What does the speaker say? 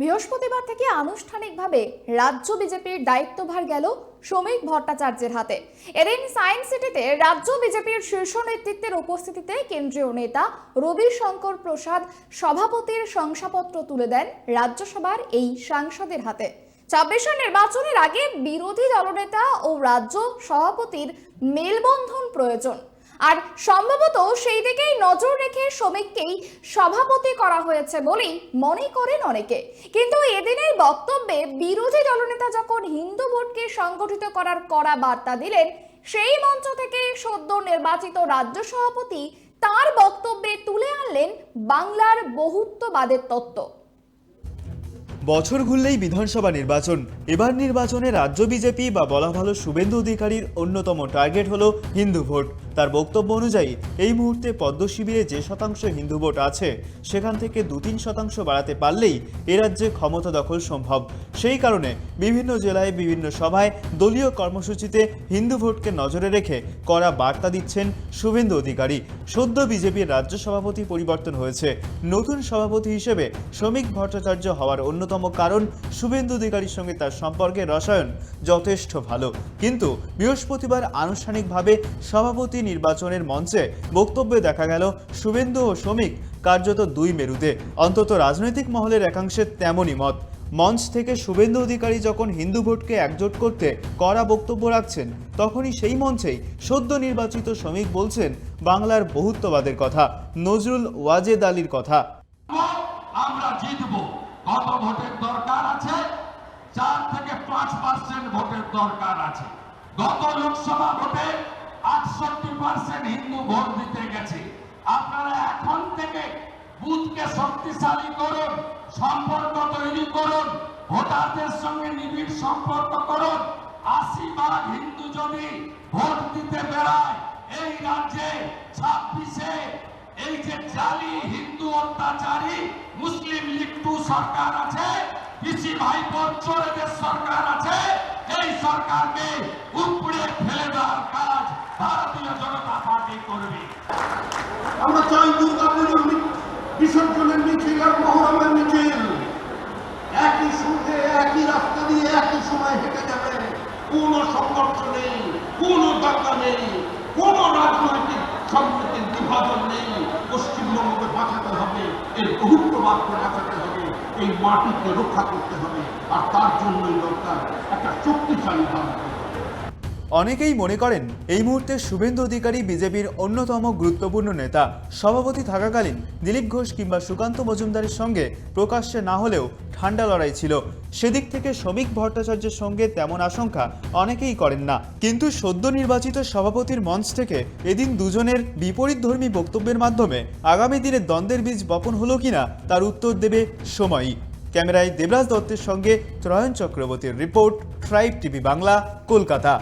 বৃহস্পতিবার থেকে আনুষ্ঠানিকভাবে রাজ্য বিজেপির দায়িত্বভার গেল শ্রমিক ভট্টাচার্যের হাতে। এদিন সায়েন্স সিটিতে রাজ্য বিজেপির শীর্ষ নেতৃত্বের উপস্থিতিতে কেন্দ্রীয় নেতা রবিশঙ্কর প্রসাদ সভাপতির শংসাপত্র তুলে দেন রাজ্যসভার এই সাংসদের হাতে। ২৬ নির্বাচনের আগে বিরোধী দলনেতা ও রাজ্য সভাপতির মেলবন্ধন প্রয়োজন, আর সম্ভবত সেই দিকেই নজর রেখে শ্রমিককেই সভাপতি করা হয়েছে বলেই মনে করেন অনেকে। কিন্তু এদিনের বক্তব্যে বিরোধী দলনেতা যখন হিন্দু ভোটকে সংগঠিত করার কড়া বার্তা দিলেন, সেই মঞ্চ থেকে সদ্য নির্বাচিত রাজ্য সভাপতি তার বক্তব্যে তুলে আনলেন বাংলার বহুত্ববাদের তত্ত্ব। বছর ঘুরলেই বিধানসভা নির্বাচন। এবার নির্বাচনে রাজ্য বিজেপি বা বলা ভালো শুভেন্দু অধিকারীর অন্যতম টার্গেট হলো হিন্দু ভোট। তার বক্তব্য অনুযায়ী এই মুহূর্তে পদ্ম শিবিরে যে শতাংশ হিন্দু ভোট আছে সেখান থেকে ২-৩ শতাংশ বাড়াতে পারলেই এ রাজ্যে ক্ষমতা দখল সম্ভব। সেই কারণে বিভিন্ন জেলায় বিভিন্ন সভায় দলীয় কর্মসূচিতে হিন্দু ভোটকে নজরে রেখে কড়া বার্তা দিচ্ছেন শুভেন্দু অধিকারী। সদ্য বিজেপির রাজ্য সভাপতি পরিবর্তন হয়েছে। নতুন সভাপতি হিসেবে শ্রমিক ভট্টাচার্য হওয়ার অন্যতম কারণ শুভেন্দু অধিকারীর সঙ্গে তার সম্পর্কের রসায়ন যথেষ্ট ভালো। কিন্তু বৃহস্পতিবার আনুষ্ঠানিকভাবে সভাপতি নির্বাচনের মঞ্চে বক্তব্যে দেখা গেল শুভেন্দু ও শ্রমিক কার্যত দুই মেরুতে। অন্তত রাজনৈতিক মহলের একাংশের তেমনই মত। মঞ্চ থেকে শুভেন্দু অধিকারী যখন হিন্দু ভোটকে একজোট করতে কড়া বক্তব্য রাখছেন, তখনই সেই মঞ্চেই সদ্য নির্বাচিত শ্রমিক বলছেন বাংলার বহুত্ববাদের কথা, নজরুল ওয়াজেদ আলীর কথা। আমরা জিতবো। কত ভোটের দরকার আছে? 4 থেকে 5% ভোটের দরকার আছে। গত লোকসভা ভোটে 68% হিন্দু ভোট দিতে গেছে। আপনারা এখন থেকে বুথকে শক্তিশালী করুন, সম্পর্ক তৈরি করুন, ভোটারদের সঙ্গে নিবিড় সম্পর্ক করুন। 80% হিন্দু যদি ভোট দিতে বেড়ায় এই রাজ্যে 26-এ এই যে জালি হিন্দু অত্যাচারী মুসলিম লীগ 2 সরকার আছে, পিসি ভাইপোর চোরেদের সরকার আছে, এই সরকারকে উপড়ে ফেলে দেওয়ার কাজ ভারতীয় জনতা পার্টি করবে। আমরা চাই দুর্গা পুজোর বিসর্জনের মিছিল আর মহরমের মিছিল একই সঙ্গে একই রাস্তা দিয়ে একই সময় হেঁটে যাবে। কোনো সংঘর্ষ নেই, কোনো দাঙ্গা নেই, কোনো রাজনৈতিক সম্প্রীতির বিভাজন নেই। পশ্চিমবঙ্গকে বাঁচাতে হবে, এই বহুত্ববাদকে বাঁচাতে হবে, এই মাটিকে রক্ষা করতে হবে, আর তার জন্যই দরকার একটা শক্তিশালী ভারত। অনেকেই মনে করেন এই মুহূর্তে শুভেন্দু অধিকারী বিজেপির অন্যতম গুরুত্বপূর্ণ নেতা। সভাপতি থাকাকালীন দিলীপ ঘোষ কিংবা সুকান্ত মজুমদারের সঙ্গে প্রকাশ্যে না হলেও ঠান্ডা লড়াই ছিল। সেদিক থেকে শ্রমিক ভট্টাচার্যের সঙ্গে তেমন আশঙ্কা অনেকেই করেন না। কিন্তু সদ্য নির্বাচিত সভাপতির মঞ্চ থেকে এদিন দুজনের বিপরীতধর্মী বক্তব্যের মাধ্যমে আগামী দিনে দ্বন্দ্বের বীজ বপন হলো কিনা তার উত্তর দেবে সময়ই। ক্যামেরায় দেবরাজ দত্তের সঙ্গে ত্রয়ন চক্রবর্তীর report, tribe TV Bangla, Kolkata.